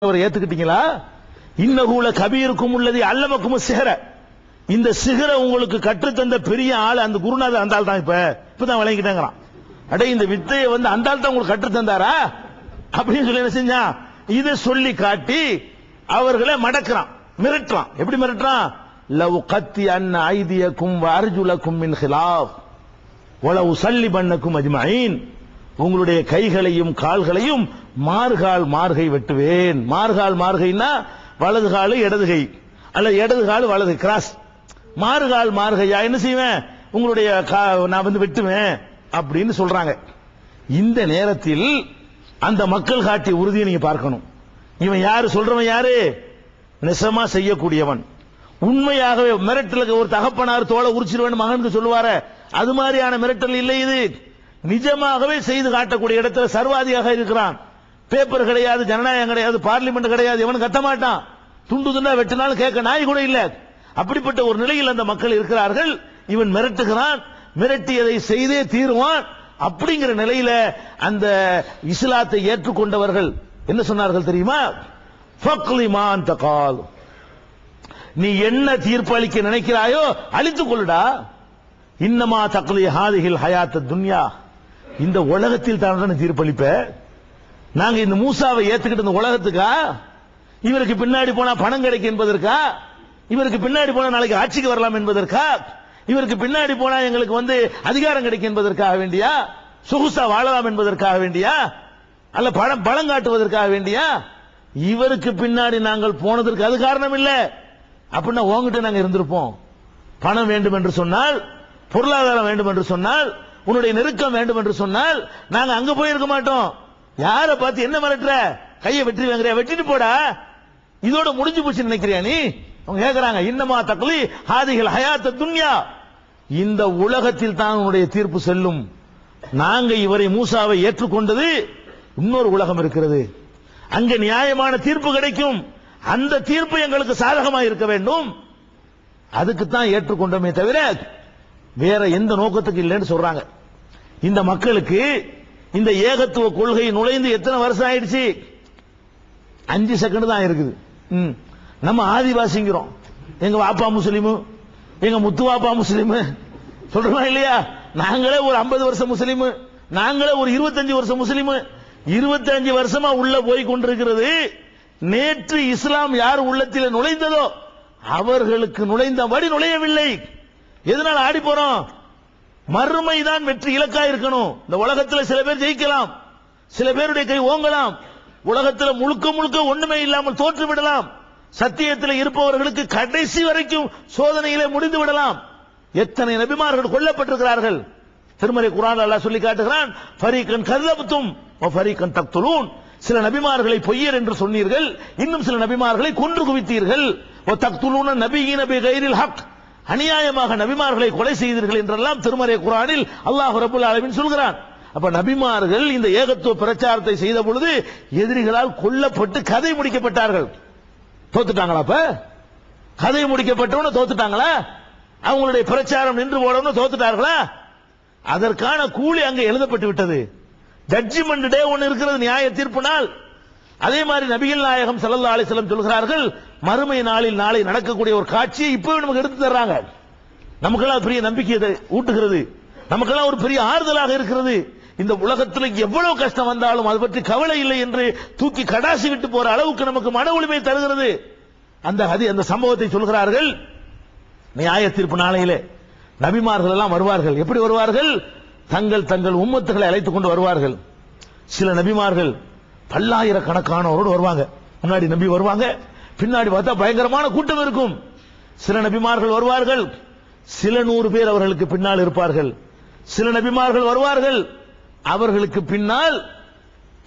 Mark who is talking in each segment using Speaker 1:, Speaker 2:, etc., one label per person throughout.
Speaker 1: ஏத்துக்கிட்டீங்களா? இன்னகூல கபீருக்கும் உள்ளது அல்லமக்கும் சிஹர. இந்த சிஹர உங்களுக்கு கற்றுத்தந்த பெரிய ஆள் அந்த குருநாதர் அந்த ஆள் தான். இப்பதான் விளங்கிட்டாங்கறான். அடே இந்த வித்தையை அந்த ஆள் தான் உங்களுக்கு கற்று தந்தாரா அப்படின்னு சொல்லி என்ன செஞ்சா இதை சொல்லி காட்டி அவர்களை மடக்குறான், மிரட்டுறான். எப்படி மிரட்டுறான்? லவ் கத்தி அன் ஐதியக்கும் வர்ஜுலக்கும் மின் ஹிலாஃப் வலவ் ஸல்லிபன்னக்கும் அஜ்மஈன். உங்களுடைய கைகளையும் கால்களையும் மார்கால் மார்கை வெட்டுவேன். மார்கால் மார்கைனா வலது காலு இடது கை, அல்ல இடது காலு வலது கிராஸ். மார்கால் மார்கையா என்ன செய்வேன்? உங்களுடைய நான் வெட்டுவேன் அப்படின்னு சொல்றாங்க. இந்த நேரத்தில் அந்த மக்கள் காட்டிய உறுதியை நீங்க பார்க்கணும். இவன் யாரு? சொல்றவன் யாரு? நெசமா செய்யக்கூடியவன். உண்மையாகவே மிரட்டலுக்கு ஒரு தகப்பனார் தோலை உரிச்சிருவேன் மகனுக்கு சொல்லுவார, அது மாதிரியான மிரட்டல் இல்லை இது. நிஜமாகவே செய்து காட்டக்கூடிய இடத்துல சர்வாதியாக இருக்கிறான். பேப்பர் கிடையாது, ஜனநாயகம் கிடையாது, பார்லிமெண்ட் கிடையாது, எவனும் கத்த மாட்டான். துண்டு துண்டா வெட்டினாலும் கேட்க நாய் கூட இல்ல. அப்படிப்பட்ட ஒரு நிலையில் அந்த மக்கள் இருக்கிறார்கள். இவன் மிரட்டுகிறான், மிரட்டியதை செய்தே தீருவான். அப்படிங்கிற நிலையில அந்த இஸ்லாத்தை ஏற்றுக்கொண்டவர்கள் என்ன சொன்னார்கள் தெரியுமா? ஃபக்லிமான் தகால், நீ என்ன தீர்ப்பு அளிக்க நினைக்கிறாயோ அளித்துக் கொள்ளுடா. இன்னமா தக்லி ஹாதிஹில் ஹயாத் துன்யா, இந்த உலகத்தில் தான் தீர்ப்பளிப்ப. நாங்க இந்த மூசாவை ஏத்துக்கிட்டு இந்த உலகத்துக்கா? இவருக்கு பின்னாடி போனா பணம் கிடைக்கும் என்பதற்கா? இவருக்கு பின்னாடி போனா நாளைக்கு ஆட்சிக்கு வரலாம் என்பதற்கா? இவருக்கு பின்னாடி போனா எங்களுக்கு அதிகாரம் கிடைக்கும் என்பதற்காக வேண்டியா? சொகுசா வாழலாம் என்பதற்காக வேண்டியா? அல்ல பலம் காட்டுவதற்காக வேண்டியா? இவருக்கு பின்னாடி நாங்கள் போனதற்கு அது காரணம் இல்ல. அப்படின்னா உங்ககிட்ட நாங்க இருந்திருப்போம். பணம் வேண்டும் என்று சொன்னால், பொருளாதாரம் வேண்டும் என்று சொன்னால், உன்னுடைய நெருக்கம் வேண்டும் என்று சொன்னால் நாங்க அங்க போயிருக்க மாட்டோம். யாரை பார்த்து என்ன மிரட்டுற? கையை வெற்றி வாங்குறியா? வெட்டிட்டு போடா, இதோட முடிஞ்சு போச்சு நினைக்கிறியா நீ? அவங்க கேட்கிறாங்க. இன்னமா தக்லி ஹாதிஹில் ஹயாத் துன்யா, இந்த உலகத்தில் தான் உன்னுடைய தீர்ப்பு செல்லும். நாங்க இவரை மூசாவை ஏற்றுக்கொண்டது இன்னொரு உலகம் இருக்கிறது, அங்க நியாயமான தீர்ப்பு கிடைக்கும். அந்த தீர்ப்பு எங்களுக்கு சாதகமாக இருக்க வேண்டும், அதுக்கு தான் ஏற்றுக்கொண்டோமே தவிர வேற எந்த நோக்கத்துக்கு இல்லைன்னு சொல்றாங்க. இந்த மக்களுக்கு இந்த ஏகத்துவ கொள்கை நுழைந்து எத்தனை வருஷம் ஆயிடுச்சு? 5 செகண்ட் தான் இருக்குது. நம்ம ஆதிவாசிங்கிறோம், எங்க வாப்பா முஸ்லீமு, எங்க முத்து வாப்பா முஸ்லீமு சொல்றோமா இல்லையா? நாங்களே ஒரு 50 வருஷம் முஸ்லீமு, நாங்களே ஒரு 25 வருஷம் முஸ்லீமு. 25 வருஷமா உள்ள போய் கொண்டிருக்கிறது. நேற்று இஸ்லாம் யார் உள்ளத்தில் நுழைந்ததோ அவர்களுக்கு நுழைந்தபடி நுழையவில்லை. எதனால ஆடி போறோம்? மறுமைதான் வெற்றி இலக்கா இருக்கணும். இந்த உலகத்தில் சில பேர் ஜெயிக்கலாம், சில பேருடைய கை ஓங்கலாம், உலகத்தில் முழுக்க முழுக்க ஒண்ணுமே இல்லாமல் தோற்று விடலாம். சத்தியத்தில் இருப்பவர்களுக்கு கடைசி வரைக்கும் சோதனையிலே முடிந்து விடலாம். எத்தனை நபிமார்கள் கொல்லப்பட்டிருக்கிறார்கள். திருமறை குர்ஆன் அல்லாஹ் சொல்லி காட்டுகிறான், ஃபரீகன் கஸப்தும் வ ஃபரீகன் தக்துலூன். சில நபிமார்களை பொய்யர் என்று சொன்னீர்கள், இன்னும் சில நபிமார்களை கொன்று குவித்தீர்கள். வ தக்துலூன நபியீன பிகைரில் ஹக், அநியாயமாக நபிமார்களை கொலை செய்தீர்கள் என்றெல்லாம் திருமறை குர்ஆனில் அல்லாஹ் ரப்பல் ஆலமீன் சொல்கிறான். அப்ப நபிமார்கள் இந்த ஏகத்துவ பிரச்சாரத்தை செய்த பொழுது எதிரிகளால் கொல்லப்பட்டு கதை முடிக்கப்பட்டார்கள். தோத்துட்டாங்களா? அப்ப கதை முடிக்கப்பட்டவன தோத்துட்டாங்களா? அவங்களுடைய பிரச்சாரம் நின்று போனவன தோத்துட்டார்களா? அதற்கான கூலி அங்கே எழுதப்பட்டு விட்டது. ஜட்ஜ்மெண்ட் டே ஒன்னு இருக்கிறது, நியாய தீர்ப்பு நாள். அதே மாதிரி நபிகள் நாயகம் ஸல்லல்லாஹு அலைஹி வஸல்லம் சொல்கிறார்கள், மறுமை நாளில் நாளை நடக்கக்கூடிய ஒரு காட்சியை இப்பவே நமக்கு எடுத்து தர்றாங்க. நமக்கெல்லாம் பெரிய நம்பிக்கையை ஊட்டுகிறது, நமக்கெல்லாம் ஒரு பெரிய ஆறுதலாக இருக்கிறது. இந்த உலகத்தில் எவ்வளவு கஷ்டம் வந்தாலும் அது பற்றி கவலை இல்லை என்று தூக்கி கடாசி விட்டு போற அளவுக்கு நமக்கு மன உரிமை தருகிறது. அந்த சம்பவத்தை சொல்கிறார்கள். நியாய தீர்ப்பு நாளையிலே நபிமார்கள் எல்லாம் வருவார்கள். எப்படி வருவார்கள்? தங்கள் உம்மத்துகளை அழைத்துக் கொண்டு வருவார்கள். சில நபிமார்கள் பல்லாயிரக்கணக்கானவரோடு வருவாங்க. முன்னாடி நபி வருவாங்க, பின்னாடி பார்த்தா பயங்கரமான கூட்டம் இருக்கும். சில நபிமார்கள் வருவார்கள், சில 100 பேர் அவர்களுக்கு பின்னால் இருப்பார்கள். சில நபிமார்கள் வருவார்கள், அவர்களுக்கு பின்னால்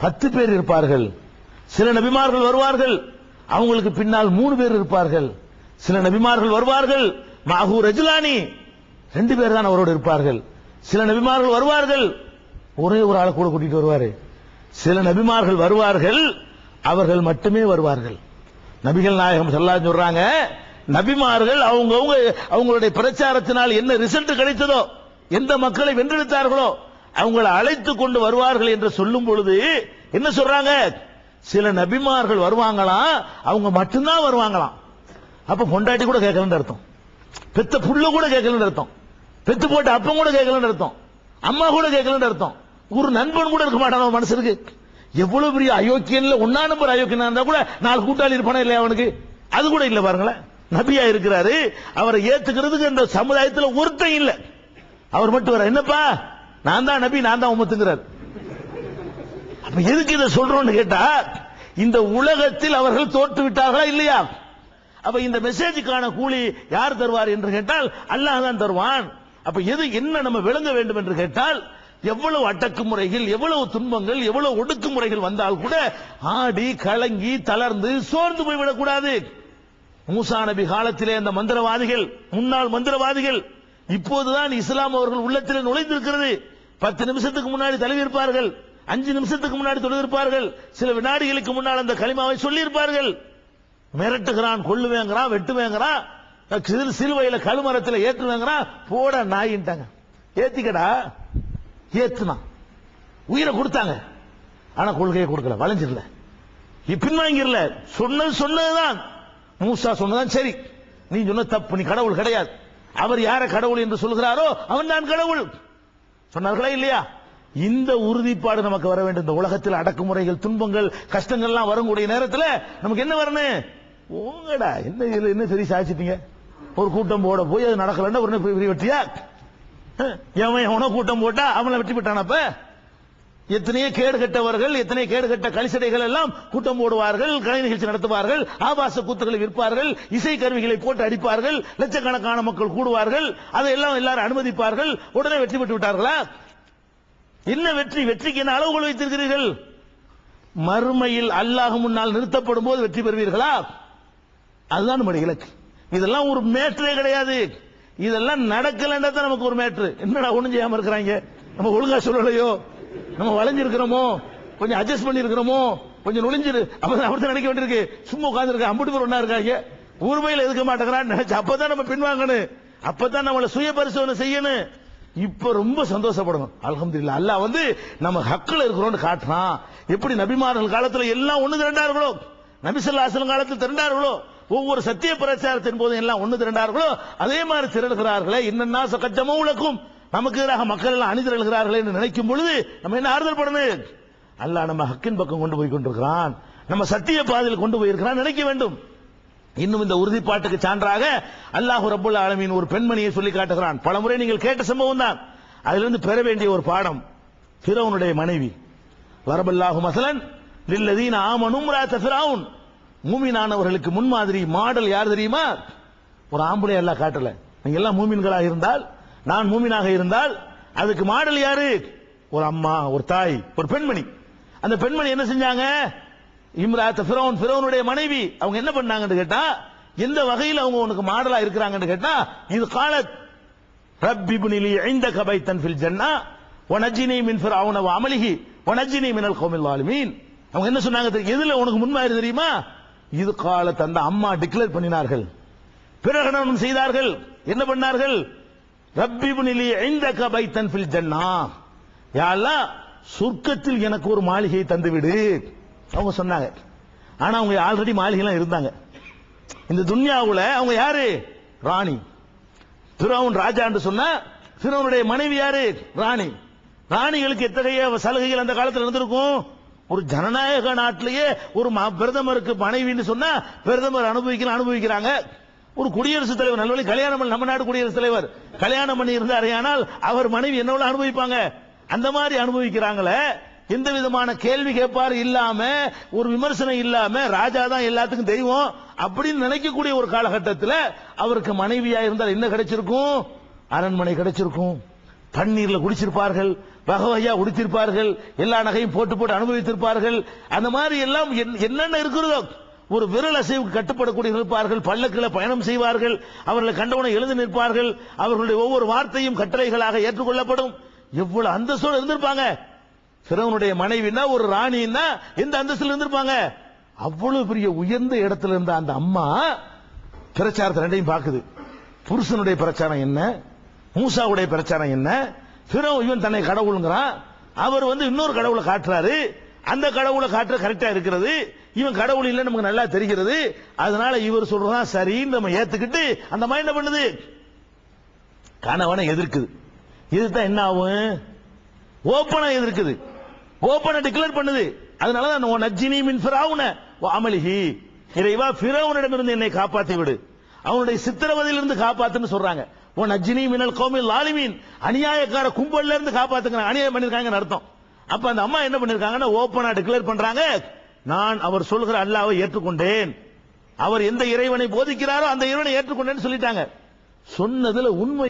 Speaker 1: 10 பேர் இருப்பார்கள். சில நபிமார்கள் வருவார்கள், அவங்களுக்கு பின்னால் 3 பேர் இருப்பார்கள். சில நபிமார்கள் வருவார்கள், மாஹூ ரஜுலானி, 2 பேர் தான் அவரோடு இருப்பார்கள். சில நபிமார்கள் வருவார்கள், ஒரே ஒரு ஆளை கூட கூட்டிட்டு வருவாரு. சில நபிமார்கள் வருவார்கள், அவர்கள் மட்டுமே வருவார்கள். நபிகள் நாயகம் ஸல்லல்லாஹு அலைஹி சொல்றாங்க, நபிமார்கள் அவங்களுடைய பிரச்சாரத்தினால் என்ன ரிசல்ட் கிடைத்ததோ, எந்த மக்களை வென்றெடுத்தார்களோ அவங்களை அழைத்துக் கொண்டு வருவார்கள் என்று சொல்லும் பொழுது என்ன சொல்றாங்க? சில நபிமார்கள் வருவாங்களாம், அவங்க மட்டும்தான் வருவாங்களாம். அப்ப பொண்டாட்டி கூட கேட்கலன்னு அர்த்தம், பெத்த புள்ள கூட கேட்கலன்னு அர்த்தம், பெத்து போட்ட அப்பம் கூட கேட்கலன்னு அர்த்தம், அம்மா கூட கேட்கலன்னு அர்த்தம். ஒரு நண்பன் கூட இருக்க மாட்டான் மனசுக்கு. எவ்வளவு பெரிய அயோக்கியன்ல ஒன்னா நம்பர் அயோக்கியனா இருந்தா கூட 4 கூட்டாளி இருப்பானே இல்லையா அவனுக்கு? அது கூட இல்ல பாருங்களேன். நபியா இருக்கிறாரு, அவரை ஏத்துக்கிறதுக்கு இந்த சமுதாயத்தில் ஒருத்தன் இல்ல. அவர் மட்டும் வர, என்னப்பா நான் தான் நபி, நான் தான் உம்மத்துங்கிறார். அப்ப எதுக்கு இதை சொல்றோம்னு கேட்டா, இந்த உலகத்தில் அவர்கள் தோற்று விட்டார்களா இல்லையா? அப்ப இந்த மெசேஜுக்கான கூலி யார் தருவார் என்று கேட்டால் அல்லாஹ் தான் தருவான். அப்ப எது என்ன நம்ம விளங்க வேண்டும் என்று கேட்டால், எவ்வளவு அடக்குமுறைகள், எவ்வளவு துன்பங்கள், எவ்வளவு ஒடுக்குமுறைகள் வந்தால் கூட ஆடி கலங்கி தளர்ந்து சோர்ந்து போய்விடக் கூடாது. மூசா நபி காலத்திலே அந்த மந்திரவாதிகள், முன்னாள் மந்திரவாதிகள், இப்போதுதான் இஸ்லாம் அவர்கள் உள்ளத்திலே நுழைந்திருக்கிறது. 10 நிமிஷத்துக்கு முன்னாடி தழுவி இருப்பார்கள், 5 நிமிஷத்துக்கு முன்னாடி தொழுதிருப்பார்கள், சில வினாடிகளுக்கு முன்னால் அந்த கலிமாவை சொல்லி இருப்பார்கள். மிரட்டுகிறான், கொள்ளுவேங்கிறான், வெட்டுவேங்கிறான், சிறுவையில கழுமரத்தில் ஏற்றுவேங்கிறான். போட நாயின்ட்டாங்க. ஏத்திக்கடா, ஏத்துனா உயிரை கொடுத்தாங்க. ஆனா கொள்கையை கொடுக்கல, வளைஞ்சிடல, பின்வாங்கிடல. சொன்னதுதான் மூசா சொன்னதான் சரி, நீ சொன்ன தப்பு, நீ கடவுள் கிடையாது. அவர் யார கடவுள் என்று சொல்கிறாரோ அவன் தான் கடவுள் சொன்னார்களா இல்லையா? இந்த உறுதிப்பாடு நமக்கு வர வேண்டும். இந்த உலகத்தில் அடக்குமுறைகள், துன்பங்கள், கஷ்டங்கள்லாம் வரக்கூடிய நேரத்தில் நமக்கு என்ன வரணும்? ஓங்கடா, என்ன சரி சாதிச்சிட்டீங்க. ஒரு கூட்டம் போட போய் அது நடக்கலன்னா ஒரு பெரிய வெற்றியா? எவனோ கூட்டம் போட்டா அவனை வெற்றி பெற்றானப்ப. எத்தனையோ கேடு கட்டவர்கள், எத்தனை கேடு கட்ட கலிசடைகள் எல்லாம் கூட்டம் போடுவார்கள், கலை நிகழ்ச்சி நடத்துவார்கள், ஆபாச கூத்துக்களை விற்பார்கள், இசை கருவிகளை போட்டு அடிப்பார்கள், லட்சக்கணக்கான மக்கள் கூடுவார்கள், அதையெல்லாம் எல்லாரும் அனுமதிப்பார்கள். உடனே வெற்றி பெற்று விட்டார்களா? என்ன வெற்றி? வெற்றிக்கு என்ன அளவுகள் வைத்திருக்கிறீர்கள்? மறுமையில் அல்லாஹ் முன்னால் நிறுத்தப்படும் போது வெற்றி பெறுவீர்களா? அதுதான் நம்முடைய இலக்கு. இதெல்லாம் ஒரு மேட்டரே கிடையாது. இதெல்லாம் நடக்கலன்னா தான் நமக்கு ஒரு மேட்ரு. என்னடா ஒண்ணும் செய்யாம இருக்கிறாங்க, நம்ம ஒழுங்கா சொல்லலையோ, நம்ம வளைஞ்சிருக்கிறோமோ, கொஞ்சம் அட்ஜஸ்ட் பண்ணி இருக்கிறோமோ, கொஞ்சம் நுழைஞ்சிரு, அப்பதான் நினைக்க வேண்டியிருக்கு. சும்மா உட்கார்ந்து இருக்க 50 பேர் ஒன்னா இருக்காங்க, ஊர்மையில் எதுக்க மாட்டேங்கிறான்னு நினைச்சு அப்பதான் நம்ம பின்வாங்கணும், அப்பதான் நம்மளை சுய பரிசோதனை செய்யணும். இப்ப ரொம்ப சந்தோஷப்படணும். அல்ஹம்துலில்லாஹ், அல்லாஹ் நம்ம ஹக்குல இருக்கிறோம்னு காட்டுறான். எப்படி நபிமார்கள் காலத்துல எல்லாம் ஒண்ணு திரண்டார்களோ, நபி ஸல்லல்லாஹு அலைஹி வஸல்லம் காலத்தில் திரண்டார்களோ, ஒவ்வொரு சத்திய பிரச்சாரத்தின் போது எல்லாம் ஒண்ணு திரண்டார்களோ, அதே மாதிரி திரளுகிறார்களே. இன்னன்னா சகஜமௌலக்கும், நமக்கு எதிராக மக்கள் எல்லாம் அணிதிரள்கிறார்களே என்று நினைக்கும் பொழுது நம்ம என்ன ஆறுதல் படணும்? அல்லாஹ் நம்ம ஹக்கின் பக்கம் கொண்டு போய் கொண்டிருக்கிறான், நம்ம சத்திய பாதையில் கொண்டு போயிருக்கிறான் நினைக்க வேண்டும். இன்னும் இந்த உறுதிப்பாட்டுக்கு சான்றாக அல்லாஹ் ரப்பல் ஆலமீன் ஒரு பெண்மணியை சொல்லி காட்டுகிறான். பலமுறை நீங்கள் கேட்ட சம்பவம் தான். அதிலிருந்து பெற வேண்டிய ஒரு பாடம். ஃபிரௌனுடைய மனைவி, வரபல்லாஹு மஸலன் லில்லதீன ஆமனு இம்ராஅத் ஃபிரௌன், மூமினானவர்களுக்கு முன்மாதிரி மாடல் யார் தெரியுமா? ஒரு ஆம்பளை அல்லாஹ் காட்டல. நீங்க எல்லாம் மூமின்களாக இருந்தால், நான் மூமினாக இருந்தால், அதுக்கு மாடல் யாரு? ஒரு அம்மா, ஒரு தாய், ஒரு பெண்மணி. அந்த பெண்மணி என்ன செஞ்சாங்க? இம்ராஅத் ஃபிரௌன், ஃபிரௌனுடைய மனைவி. அவங்க என்ன பண்ணாங்கன்னு கேட்டா, எந்த வகையில் அவங்க உனக்கு மாடலா இருக்கிறாங்கன்னு கேட்டா, இது காலத் ரப்பி இப்னி லீ இன்தக பைத்தன் ஃபில் ஜன்னah வனஜ்னி மின் ஃபிரௌன வ அமலிஹி வனஜ்னி மினல் கௌமில் ஸாலிமீன். அவங்க என்ன சொன்னாங்க? எதுல உனக்கு முன்மாதிரி தெரியுமா? இது காலத், அந்த அம்மா டிக்ளேர் பண்ணினார்கள், பிரகடனம் செய்தார்கள். என்ன பண்ணார்கள்? ரப்பி இப்னி லீ இன்தக பைத்தன் ஃபில் ஜன்னah, யா அல்லாஹ் சொர்க்கத்தில் எனக்கு ஒரு மாளிகையை தந்துவிடு அவங்க சொன்னாங்க. ஆனா அவங்க ஆல்ரெடி மாளிகைலாம் இருந்தாங்க. இந்த துன்யாவுல அவங்க யாரு? ராணி. ஃபிரௌன் ராஜா என்று சொன்னா, ஃபிரௌனுடைய மனைவி யாரு? ராணி. ராணிகளுக்கு எத்தகைய சலுகைகள் அந்த காலத்தில் இருந்திருக்கும்? ஒரு ஜனநாயக நாட்டிலேயே ஒரு பிரதமருக்கு மனைவின்னு சொன்னா பிரதமர் அனுபவிக்கிறாங்க. ஒரு குடியரசுத் தலைவர், நல்லவழி கல்யாணம், நம்ம நாடு குடியரசுத் தலைவர் கல்யாணம் பண்ணி இருந்தாரையானால் அவர் மனைவி என்னவள அனுபவிப்பாங்க. அந்த மாதிரி அனுபவிக்கிறாங்களே. எந்த விதமான கேள்வி கேட்பாரு இல்லாம, ஒரு விமர்சனம் இல்லாம, ராஜா தான் எல்லாத்துக்கும் தெய்வம் அப்படின்னு நினைக்கக்கூடிய ஒரு காலகட்டத்தில் அவருக்கு மனைவியா இருந்தால் என்ன கிடைச்சிருக்கும்? அரண்மனை கிடைச்சிருக்கும், தண்ணீர்ல குடிச்சிருப்பார்கள், வகையா உடுத்திருப்பார்கள், எல்லா நகையும் போட்டு போட்டு அனுபவித்திருப்பார்கள். அந்த மாதிரி எல்லாம் என்னென்ன இருக்கிறதோ, ஒரு விரல் அசைவுக்கு கட்டுப்படக்கூடிய இருப்பார்கள், பல்லக்கில் பயணம் செய்வார்கள், அவர்களை கண்டவனை எழுந்து நிற்பார்கள், அவர்களுடைய ஒவ்வொரு வார்த்தையும் கட்டளைகளாக ஏற்றுக்கொள்ளப்படும். எவ்வளவு அந்தஸ்தோடு இருந்திருப்பாங்க. ஃபிரௌனுடைய மனைவினா, ஒரு ராணின்னா எந்த அந்தஸ்தில் இருந்திருப்பாங்க? அவ்வளவு பெரிய உயர்ந்த இடத்துல இருந்த அந்த அம்மா பிரச்சாரத்தை ரெண்டையும் பார்க்குது. புருஷனுடைய பிரச்சாரம் என்ன, மூசாவுடைய பிரச்சாரம் என்ன? ஃபிரௌன் இவன் தன்னை கடவுளுங்கிறான், அவர் இன்னொரு கடவுளை காட்டுறாரு. அந்த கடவுளை காட்டுற கரெக்டா இருக்கிறது, இவன் கடவுள் இல்ல நமக்கு நல்லா தெரிகிறது, அதனால இவர் சொல்றதான் சரின்னு நம்ம ஏத்துக்கிட்டு அந்த மாதிரி என்ன பண்ணுது, கணவனை எதிர்க்குது. இதுதான் என்ன ஆகும், ஓப்பனா எதிர்க்குது, ஓப்பனா டிக்ளேர் பண்ணுது. அதனாலதான் நஜ்ஜினி மின் ஃபிரௌன வ அமலிஹி, இறைவா ஃபிரௌனிடமிருந்து என்னை காப்பாத்தி விடு, அவனுடைய சித்திரவதையிலிருந்து காப்பாத்துன்னு சொல்றாங்க. ஓ நஜ்ஜினி மினல் கௌமில் லாலிமீன், அநியாயக்கார கும்பல்ல இருந்து காப்பாத்துங்க, அநியாயம் பண்ணிருக்காங்கன்னு அர்த்தம். அப்ப அந்த அம்மா என்ன பண்ணிருக்காங்கன்னா ஓப்பனா டிக்ளேர் பண்றாங்க, நான் அவர் சொல்கிற அல்லாஹ்வை ஏற்றுக்கொண்டேன், அவர் எந்த இறைவனை போதிக்கிறாரோ அந்த இறைவனை ஏற்றுக்கொண்டேன்னு சொல்லிட்டாங்க. சொன்னதுல உண்மை